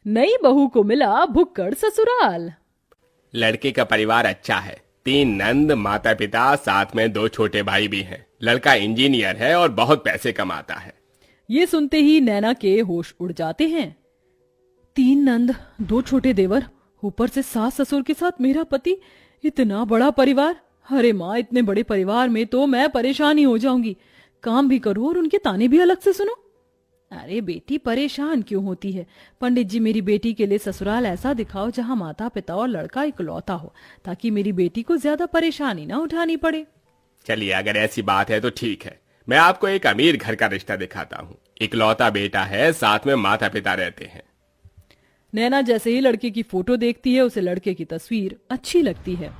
नई बहू को मिला भुक्कड़ ससुराल। लड़के का परिवार अच्छा है। 3 नंद, माता पिता, साथ में 2 छोटे भाई भी हैं। लड़का इंजीनियर है और बहुत पैसे कमाता है। ये सुनते ही नैना के होश उड़ जाते हैं। 3 नंद, 2 छोटे देवर, ऊपर से सास ससुर के साथ मेरा पति, इतना बड़ा परिवार। अरे माँ, इतने बड़े परिवार में तो मैं परेशान ही हो जाऊंगी। काम भी करूं और उनके ताने भी अलग से सुनो। अरे बेटी, परेशान क्यों होती है? पंडित जी, मेरी बेटी के लिए ससुराल ऐसा दिखाओ जहां माता पिता और लड़का इकलौता हो, ताकि मेरी बेटी को ज्यादा परेशानी ना उठानी पड़े। चलिए, अगर ऐसी बात है तो ठीक है। मैं आपको एक अमीर घर का रिश्ता दिखाता हूँ। इकलौता बेटा है, साथ में माता पिता रहते हैं। नैना जैसे ही लड़के की फोटो देखती है, उसे लड़के की तस्वीर अच्छी लगती है।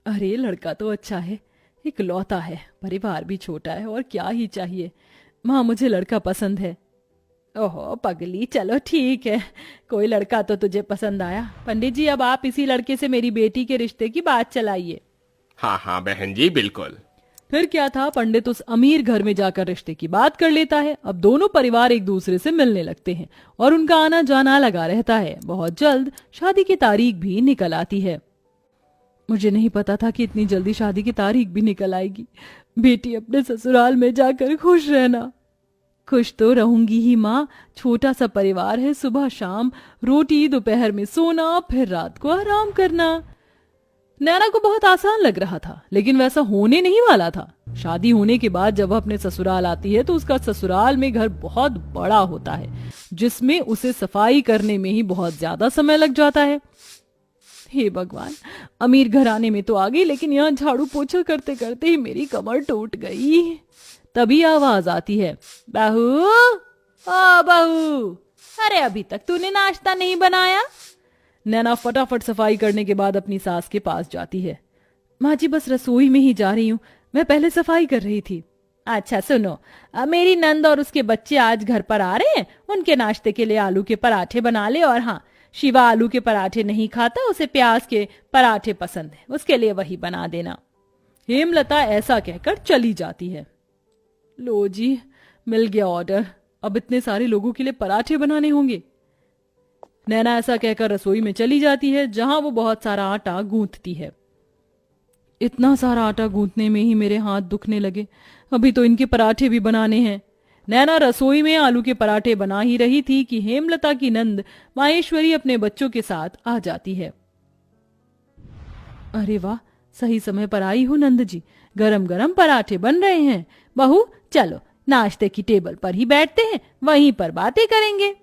अरे लड़का तो अच्छा है, इकलौता है, परिवार भी छोटा है, और क्या ही चाहिए। माँ, मुझे लड़का पसंद है। ओहो पगली, चलो ठीक है, कोई लड़का तो तुझे पसंद आया। पंडित जी, अब आप इसी लड़के से मेरी बेटी के रिश्ते की बात चलाइए। हाँ हाँ बहन जी, बिल्कुल। फिर क्या था, पंडित उस अमीर घर में जाकर रिश्ते की बात कर लेता है। अब दोनों परिवार एक दूसरे से मिलने लगते हैं और उनका आना जाना लगा रहता है। बहुत जल्द शादी की तारीख भी निकल आती है। मुझे नहीं पता था कि इतनी जल्दी शादी की तारीख भी निकल आएगी। बेटी, अपने ससुराल में जाकर खुश रहना। खुश तो रहूंगी ही माँ, छोटा सा परिवार है, सुबह शाम रोटी, दोपहर में सोना, फिर रात को आराम करना। नैना को बहुत आसान लग रहा था, लेकिन वैसा होने नहीं वाला था। शादी होने के बाद जब वह अपने ससुराल आती है तो उसका ससुराल में घर बहुत बड़ा होता है, जिसमें उसे सफाई करने में ही बहुत ज्यादा समय लग जाता है। हे भगवान, अमीर घराने में तो आ गई, लेकिन यहाँ झाड़ू पोछा करते करते ही मेरी कमर टूट गई। तभी आवाज आती है, बहू, ओ बहू, अरे अभी तक तूने नाश्ता नहीं बनाया? नैना फटाफट सफाई करने के बाद अपनी सास के पास जाती है। माँ जी, बस रसोई में ही जा रही हूँ, मैं पहले सफाई कर रही थी। अच्छा सुनो, मेरी नंद और उसके बच्चे आज घर पर आ रहे हैं, उनके नाश्ते के लिए आलू के पराठे बना ले। और हाँ, शिवा आलू के पराठे नहीं खाता, उसे प्याज के पराठे पसंद है, उसके लिए वही बना देना। हेमलता ऐसा कहकर चली जाती है। लो जी, मिल गया ऑर्डर, अब इतने सारे लोगों के लिए पराठे बनाने होंगे। नैना ऐसा कहकर रसोई में चली जाती है, जहां वो बहुत सारा आटा गूंथती है। इतना सारा आटा गूंथने में ही मेरे हाथ दुखने लगे, अभी तो इनके पराठे भी बनाने हैं। नैना रसोई में आलू के पराठे बना ही रही थी कि हेमलता की नंद माहेश्वरी अपने बच्चों के साथ आ जाती है। अरे वाह, सही समय पर आई हो नंद जी, गरम गरम पराठे बन रहे हैं। बहू, चलो नाश्ते की टेबल पर ही बैठते हैं, वहीं पर बातें करेंगे।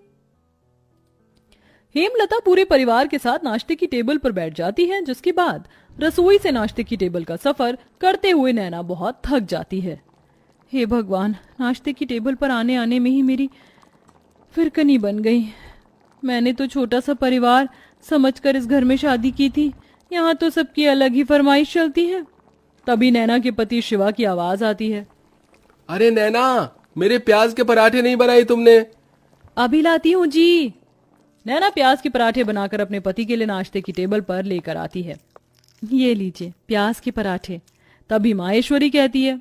हेमलता पूरे परिवार के साथ नाश्ते की टेबल पर बैठ जाती है, जिसके बाद रसोई से नाश्ते की टेबल का सफर करते हुए नैना बहुत थक जाती है। हे भगवान, नाश्ते की टेबल पर आने आने में ही मेरी फिरकनी बन गई। मैंने तो छोटा सा परिवार समझकर इस घर में शादी की थी, यहाँ तो सबकी अलग ही फरमाइश चलती है। तभी नैना के पति शिवा की आवाज आती है। अरे नैना, मेरे प्याज के पराठे नहीं बनाए तुमने? अभी लाती हूँ जी। नैना प्याज के पराठे बनाकर अपने पति के लिए नाश्ते की टेबल पर लेकर आती है। ये लीजिए प्याज के पराठे। तभी माहेश्वरी कहती है,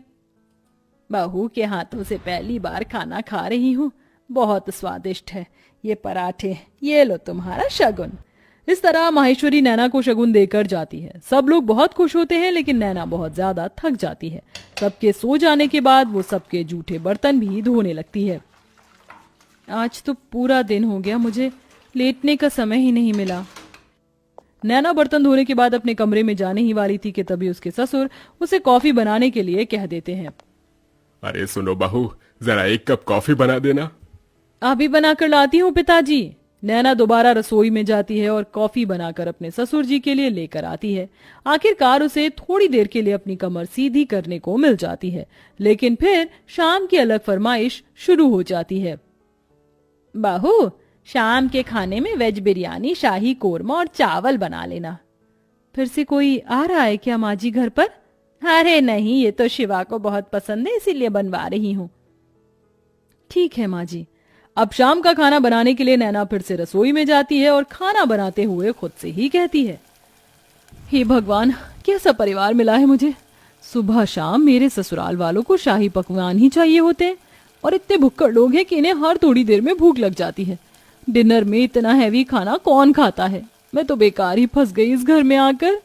बहू के हाथों से पहली बार खाना खा रही हूँ, बहुत स्वादिष्ट है ये पराठे, ये लो तुम्हारा शगुन। इस तरह माहेश्वरी नैना को शगुन देकर जाती है। सब लोग बहुत खुश होते हैं, लेकिन नैना बहुत ज्यादा थक जाती है। सबके सो जाने के बाद वो सबके जूठे बर्तन भी धोने लगती है। आज तो पूरा दिन हो गया, मुझे लेटने का समय ही नहीं मिला। नैना बर्तन धोने के बाद अपने कमरे में जाने ही वाली थी कि तभी उसके ससुर उसे कॉफी बनाने के लिए कह देते हैं। अरे सुनो बहू, जरा 1 कप कॉफी बना देना। अभी बनाकर लाती हूँ पिताजी। नैना दोबारा रसोई में जाती है और कॉफी बनाकर अपने ससुर जी के लिए लेकर आती है। आखिरकार उसे थोड़ी देर के लिए अपनी कमर सीधी करने को मिल जाती है, लेकिन फिर शाम की अलग फरमाइश शुरू हो जाती है। बहू, शाम के खाने में वेज बिरयानी, शाही कोरमा और चावल बना लेना। फिर से कोई आ रहा है क्या माँ जी घर पर? अरे नहीं, ये तो शिवा को बहुत पसंद है, इसीलिए बनवा रही हूँ। ठीक है माँ जी। अब शाम का खाना बनाने के लिए नैना फिर से रसोई में जाती है और खाना बनाते हुए खुद से ही कहती है, हे भगवान, कैसा परिवार मिला है मुझे। सुबह शाम मेरे ससुराल वालों को शाही पकवान ही चाहिए होते हैं, और इतने भुक्कड़ लोग हैं कि इन्हें हर थोड़ी देर में भूख लग जाती है। डिनर में इतना हैवी खाना कौन खाता है? मैं तो बेकार ही फंस गई इस घर में आकर।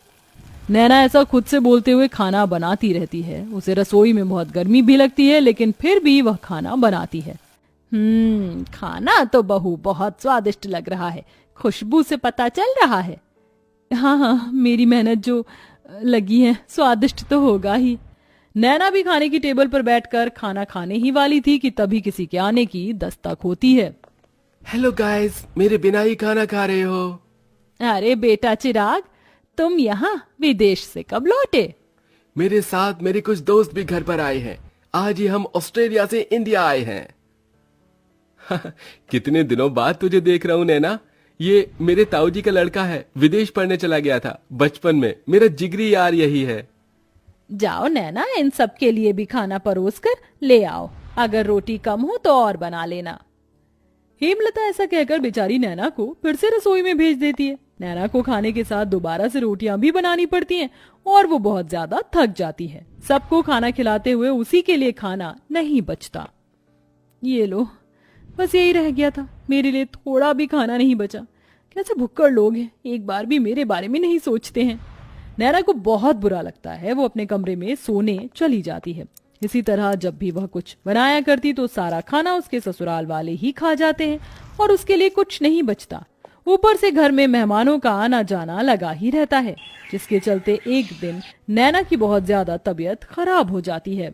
नैना ऐसा खुद से बोलते हुए खाना बनाती रहती है। उसे रसोई में बहुत गर्मी भी लगती है, लेकिन फिर भी वह खाना बनाती है। खाना तो बहू बहुत स्वादिष्ट लग रहा है, खुशबू से पता चल रहा है। हाँ हाँ, मेरी मेहनत जो लगी है, स्वादिष्ट तो होगा ही। नैना भी खाने की टेबल पर बैठकर खाना खाने ही वाली थी कि तभी किसी के आने की दस्तक होती है। हेलो गाइस, मेरे बिना ही खाना खा रहे हो? अरे बेटा चिराग, तुम यहाँ विदेश से कब लौटे? मेरे साथ मेरे कुछ दोस्त भी घर पर आए हैं। आज ही हम ऑस्ट्रेलिया से इंडिया आए हैं। कितने दिनों बाद तुझे देख रहा हूँ नैना। ये मेरे ताऊ जी का लड़का है, विदेश पढ़ने चला गया था बचपन में। मेरा जिगरी यार यही है। जाओ नैना, इन सब के लिए भी खाना परोस कर ले आओ। अगर रोटी कम हो तो और बना लेना। हेमलता ऐसा कहकर बेचारी नैना को फिर से रसोई में भेज देती है। नैना को खाने के साथ दोबारा से रोटियां भी बनानी पड़ती हैं और वो बहुत ज्यादा थक जाती है। सबको खाना खिलाते हुए उसी के लिए खाना नहीं बचता। ये लो, बस यही रह गया था, मेरे लिए थोड़ा भी खाना नहीं बचा। कैसे भुक्कड़ लोग हैं, एक बार भी मेरे बारे में नहीं सोचते हैं। नैना को बहुत बुरा लगता है। वो अपने कमरे में सोने चली जाती है। इसी तरह जब भी वह कुछ बनाया करती तो सारा खाना उसके ससुराल वाले ही खा जाते हैं और उसके लिए कुछ नहीं बचता। ऊपर से घर में मेहमानों का आना जाना लगा ही रहता है, जिसके चलते एक दिन नैना की बहुत ज्यादा तबीयत खराब हो जाती है।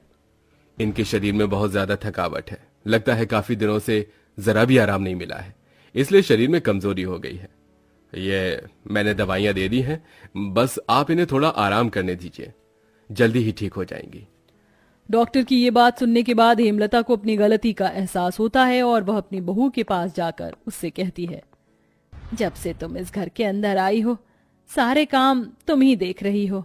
इनके शरीर में बहुत ज्यादा थकावट है। लगता है काफी दिनों से जरा भी आराम नहीं मिला है, इसलिए शरीर में कमजोरी हो गई है। ये मैंने दवाइयां दे दी हैं, बस आप इन्हें थोड़ा आराम करने दीजिए, जल्दी ही ठीक हो जाएंगी। डॉक्टर की ये बात सुनने के बाद हेमलता को अपनी गलती का एहसास होता है और वह अपनी बहू के पास जाकर उससे कहती है, जब से तुम इस घर के अंदर आई हो सारे काम तुम ही देख रही हो।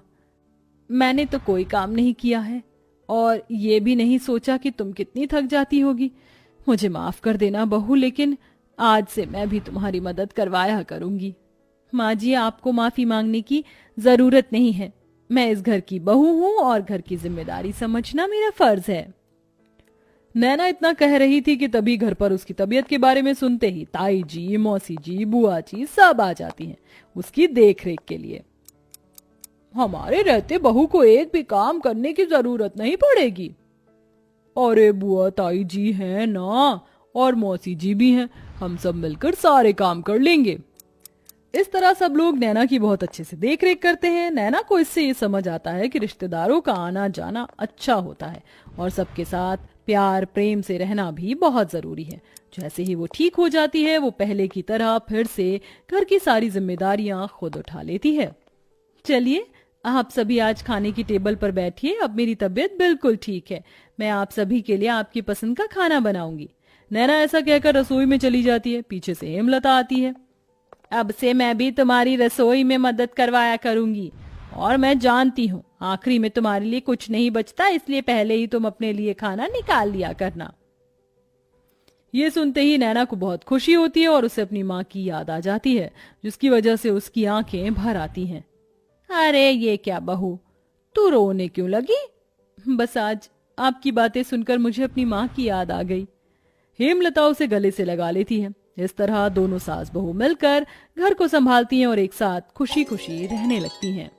मैंने तो कोई काम नहीं किया है और ये भी नहीं सोचा कि तुम कितनी थक जाती होगी। मुझे माफ कर देना बहू, लेकिन आज से मैं भी तुम्हारी मदद करवाया करूंगी। माँ जी, आपको माफी मांगने की जरूरत नहीं है। मैं इस घर की बहू हूँ और घर की जिम्मेदारी समझना मेरा फर्ज है। नैना इतना कह रही थी कि तभी घर पर उसकी तबीयत के बारे में सुनते ही ताई जी, मौसी जी, बुआ जी सब आ जाती हैं उसकी देखरेख के लिए। हमारे रहते बहू को एक भी काम करने की जरूरत नहीं पड़ेगी। अरे बुआ ताई जी हैं ना, और मौसी जी भी हैं, हम सब मिलकर सारे काम कर लेंगे। इस तरह सब लोग नैना की बहुत अच्छे से देखरेख करते हैं। नैना को इससे ये समझ आता है कि रिश्तेदारों का आना जाना अच्छा होता है और सबके साथ प्यार प्रेम से रहना भी बहुत जरूरी है। जैसे ही वो ठीक हो जाती है, वो पहले की तरह फिर से घर की सारी जिम्मेदारियां खुद उठा लेती है। चलिए, आप सभी आज खाने की टेबल पर बैठिए। अब मेरी तबीयत बिल्कुल ठीक है। मैं आप सभी के लिए आपकी पसंद का खाना बनाऊंगी। नैना ऐसा कहकर रसोई में चली जाती है। पीछे से हेमलता आती है। अब से मैं भी तुम्हारी रसोई में मदद करवाया करूंगी और मैं जानती हूँ आखिरी में तुम्हारे लिए कुछ नहीं बचता, इसलिए पहले ही तुम अपने लिए खाना निकाल लिया करना। ये सुनते ही नैना को बहुत खुशी होती है और उसे अपनी माँ की याद आ जाती है, जिसकी वजह से उसकी आंखें भर आती हैं। अरे ये क्या बहू, तू रोने क्यों लगी? बस आज आपकी बातें सुनकर मुझे अपनी माँ की याद आ गई। हेमलता उसे गले से लगा लेती है। इस तरह दोनों सास बहू मिलकर घर को संभालती हैं और एक साथ खुशी खुशी रहने लगती हैं।